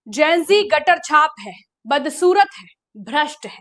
Gen Z gutter छाप है, बदसूरत है, भ्रष्ट है,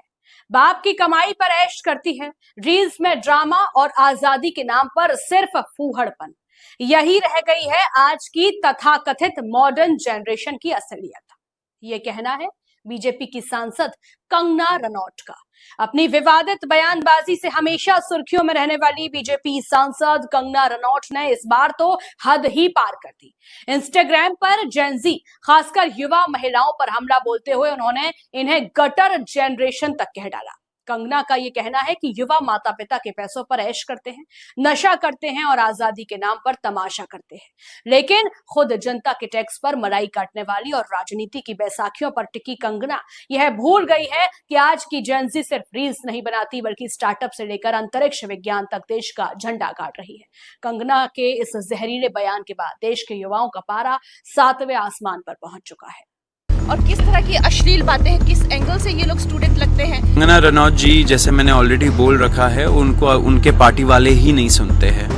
बाप की कमाई पर ऐश करती है, रील्स में ड्रामा और आजादी के नाम पर सिर्फ फूहड़पन। यही रह गई है आज की तथाकथित मॉडर्न जनरेशन की असलियत। ये कहना है बीजेपी की सांसद कंगना रनौत का। अपनी विवादित बयानबाजी से हमेशा सुर्खियों में रहने वाली बीजेपी सांसद कंगना रनौत ने इस बार तो हद ही पार कर दी। इंस्टाग्राम पर जेंजी, खासकर युवा महिलाओं पर हमला बोलते हुए उन्होंने इन्हें गटर जनरेशन तक कह डाला। कंगना का यह कहना है कि युवा माता पिता के पैसों पर ऐश करते हैं, नशा करते हैं और आजादी के नाम पर तमाशा करते हैं, लेकिन खुद जनता के टैक्स पर मलाई काटने वाली और राजनीति की बैसाखियों पर टिकी कंगना यह भूल गई है कि आज की जेंजी सिर्फ रील्स नहीं बनाती बल्कि स्टार्टअप से लेकर अंतरिक्ष विज्ञान तक देश का झंडा गाड़ रही है। कंगना के इस जहरीले बयान के बाद देश के युवाओं का पारा 7वें आसमान पर पहुंच चुका है। और किस तरह की अश्लील बातें हैं, किस एंगल से ये लोग स्टूडेंट लगते हैं। कंगना रनौत जी, जैसे मैंने ऑलरेडी बोल रखा है, उनको उनके पार्टी वाले ही नहीं सुनते हैं।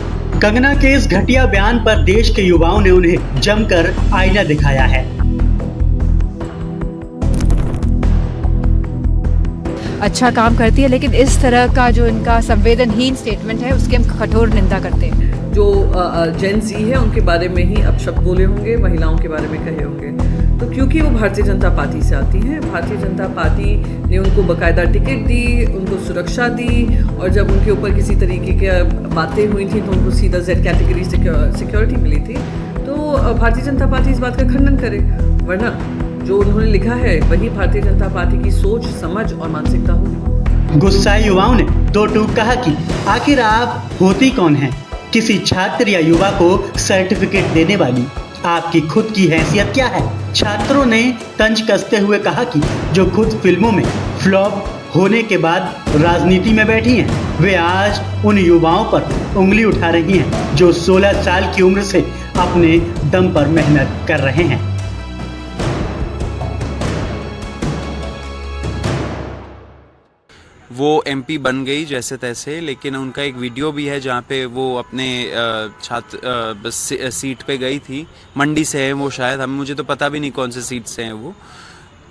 कंगना के इस घटिया बयान पर देश के युवाओं ने उन्हें जमकर आईना दिखाया है। अच्छा काम करती है, लेकिन इस तरह का जो इनका संवेदनहीन स्टेटमेंट है उसकी हम कठोर निंदा करते हैं। जो जेन जी है उनके बारे में ही अपशब्द बोले होंगे, महिलाओं के बारे में कहे होंगे, तो क्योंकि वो भारतीय जनता पार्टी से आती हैं, भारतीय जनता पार्टी ने उनको बाकायदा टिकट दी, उनको सुरक्षा दी, और जब उनके ऊपर किसी तरीके की बातें हुई थी तो उनको सीधा जेड कैटेगरी सिक्योरिटी मिली थी। तो भारतीय जनता पार्टी इस बात का खंडन करे, वरना जो उन्होंने लिखा है वही भारतीय जनता पार्टी की सोच, समझ और मानसिकता होगी। गुस्साए युवाओं ने दो टूक कहा कि आखिर आप होती कौन हैं? किसी छात्र या युवा को सर्टिफिकेट देने वाली आपकी खुद की हैसियत क्या है? छात्रों ने तंज कसते हुए कहा कि जो खुद फिल्मों में फ्लॉप होने के बाद राजनीति में बैठी हैं, वे आज उन युवाओं पर उंगली उठा रही हैं जो 16 साल की उम्र से अपने दम पर मेहनत कर रहे हैं। वो एमपी बन गई जैसे तैसे, लेकिन उनका एक वीडियो भी है जहाँ पे वो अपने छात्र सीट पे गई थी। मंडी से है वो शायद, हम मुझे तो पता भी नहीं कौन से सीट से हैं वो।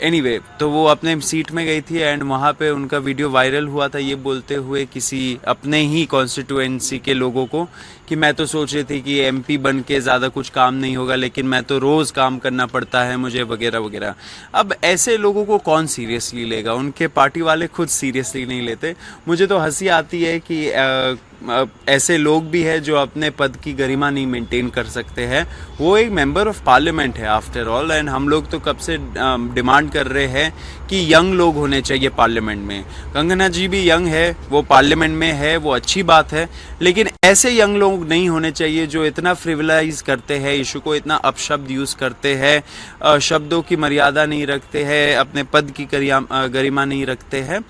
एनीवे, तो वो अपने सीट में गई थी एंड वहाँ पे उनका वीडियो वायरल हुआ था ये बोलते हुए किसी अपने ही कॉन्स्टिट्यूएंसी के लोगों को कि मैं तो सोच रही थी कि एमपी बन के ज़्यादा कुछ काम नहीं होगा, लेकिन मैं तो रोज़ काम करना पड़ता है मुझे, वगैरह वगैरह। अब ऐसे लोगों को कौन सीरियसली लेगा? उनके पार्टी वाले खुद सीरियसली नहीं लेते। मुझे तो हंसी आती है कि ऐसे लोग भी हैं जो अपने पद की गरिमा नहीं मेंटेन कर सकते हैं। वो एक मेंबर ऑफ पार्लियामेंट है आफ्टर ऑल, एंड हम लोग तो कब से डिमांड कर रहे हैं कि यंग लोग होने चाहिए पार्लियामेंट में। कंगना जी भी यंग है, वो पार्लियामेंट में है, वो अच्छी बात है, लेकिन ऐसे यंग लोग नहीं होने चाहिए जो इतना फ्रिवलाइज करते हैं इशू को, इतना अपशब्द यूज़ करते हैं, शब्दों की मर्यादा नहीं रखते हैं, अपने पद की गरिमा नहीं रखते हैं।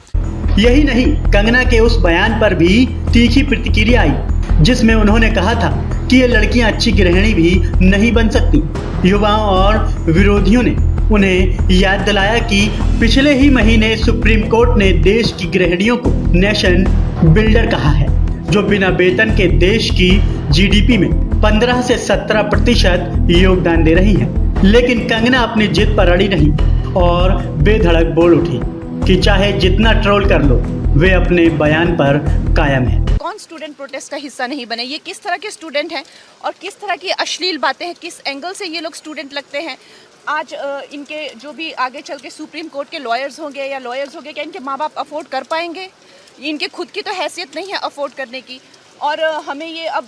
यही नहीं, कंगना के उस बयान पर भी तीखी प्रतिक्रिया आई जिसमें उन्होंने कहा था कि ये लड़कियां अच्छी गृहिणी भी नहीं बन सकती। युवाओं और विरोधियों ने उन्हें याद दिलाया कि पिछले ही महीने सुप्रीम कोर्ट ने देश की गृहिणियों को नेशन बिल्डर कहा है, जो बिना वेतन के देश की जीडीपी में 15 से 17% योगदान दे रही हैं। लेकिन कंगना अपनी जिद पर अड़ी नहीं और बेधड़क बोल उठी कि चाहे जितना ट्रोल कर लो, वे अपने बयान पर कायम है। कौन स्टूडेंट प्रोटेस्ट का हिस्सा नहीं बने? ये किस तरह के स्टूडेंट हैं और किस तरह की अश्लील बातें हैं, किस एंगल से ये लोग स्टूडेंट लगते हैं? आज इनके जो भी आगे चल के सुप्रीम कोर्ट के लॉयर्स होंगे, क्या इनके माँ बाप अफोर्ड कर पाएंगे? इनके खुद की तो हैसियत नहीं है अफोर्ड करने की, और हमें ये अब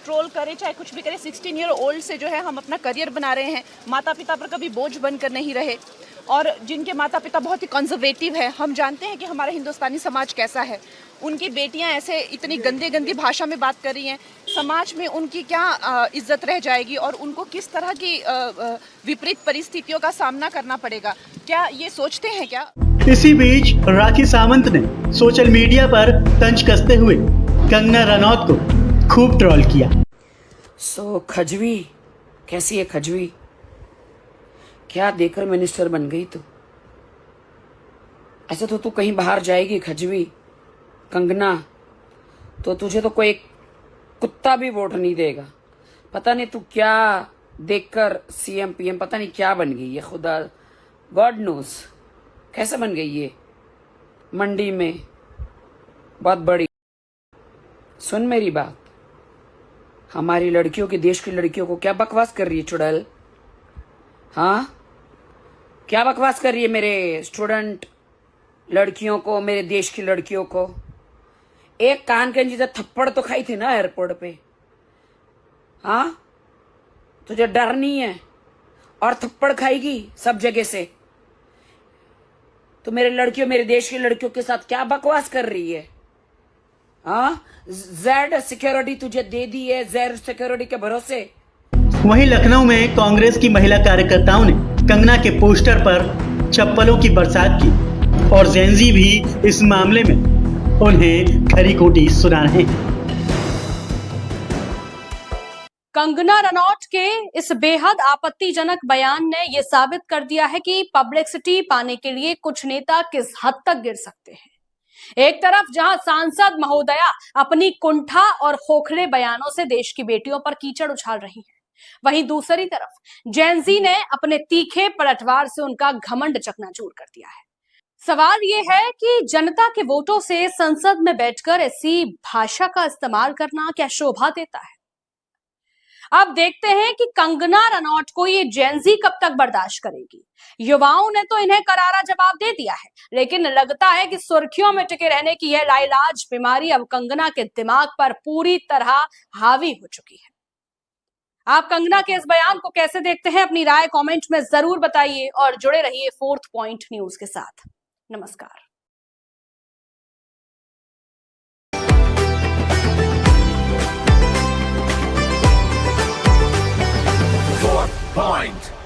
ट्रोल करे चाहे कुछ भी करे, 16 ईयर ओल्ड से जो है हम अपना करियर बना रहे हैं, माता पिता पर कभी बोझ बनकर नहीं रहे, और जिनके माता पिता बहुत ही कंजर्वेटिव है। हम जानते हैं कि हमारा हिंदुस्तानी समाज कैसा है। उनकी बेटियां ऐसे इतनी गंदी भाषा में बात कर रही हैं, समाज में उनकी क्या इज्जत रह जाएगी और उनको किस तरह की विपरीत परिस्थितियों का सामना करना पड़ेगा? क्या ये सोचते हैं क्या? इसी बीच राखी सावंत ने सोशल मीडिया पर तंज कसते हुए कंगना रनौत को खूब ट्रोल किया। खजवी कैसी है? खजवी क्या देकर मिनिस्टर बन गई तू? ऐसे तो तू कहीं बाहर जाएगी खजवी कंगना, तो तुझे तो कोई कुत्ता भी वोट नहीं देगा। पता नहीं तू क्या देखकर सीएम पीएम पता नहीं क्या बन गई है, खुदा गॉड नोस कैसे बन गई ये मंडी में बहुत बड़ी। सुन मेरी बात, हमारी लड़कियों की, देश की लड़कियों को क्या बकवास कर रही है चुड़ैल? हाँ, क्या बकवास कर रही है मेरे स्टूडेंट लड़कियों को, मेरे देश की लड़कियों को? एक कान के नीचे थप्पड़ तो खाई थी ना एयरपोर्ट पे। हाँ, तुझे डर नहीं है और थप्पड़ खाएगी सब जगह से। तो मेरे लड़कियों, मेरे देश की लड़कियों के साथ क्या बकवास कर रही है? हाँ, जेड सिक्योरिटी तुझे दे दी है, जेड सिक्योरिटी के भरोसे। वहीं लखनऊ में कांग्रेस की महिला कार्यकर्ताओं ने कंगना के पोस्टर पर चप्पलों की बरसात की और जेंजी भी इस मामले में उन्हें खरी खोटी सुना रहे हैं। कंगना रनौत के इस बेहद आपत्तिजनक बयान ने यह साबित कर दिया है कि पब्लिसिटी पाने के लिए कुछ नेता किस हद तक गिर सकते हैं। एक तरफ जहां सांसद महोदया अपनी कुंठा और खोखले बयानों से देश की बेटियों पर कीचड़ उछाल रही हैं, वहीं दूसरी तरफ जेंजी ने अपने तीखे पलटवार से उनका घमंड चकनाचूर कर दिया है। सवाल यह है कि जनता के वोटों से संसद में बैठकर ऐसी भाषा का इस्तेमाल करना क्या शोभा देता है? अब देखते हैं कि कंगना रनौत को ये जेंजी कब तक बर्दाश्त करेगी। युवाओं ने तो इन्हें करारा जवाब दे दिया है, लेकिन लगता है कि सुर्खियों में टिके रहने की यह लाइलाज बीमारी अब कंगना के दिमाग पर पूरी तरह हावी हो चुकी है। आप कंगना के इस बयान को कैसे देखते हैं? अपनी राय कमेंट में जरूर बताइए और जुड़े रहिए फोर्थ पॉइंट न्यूज के साथ। नमस्कार। Point.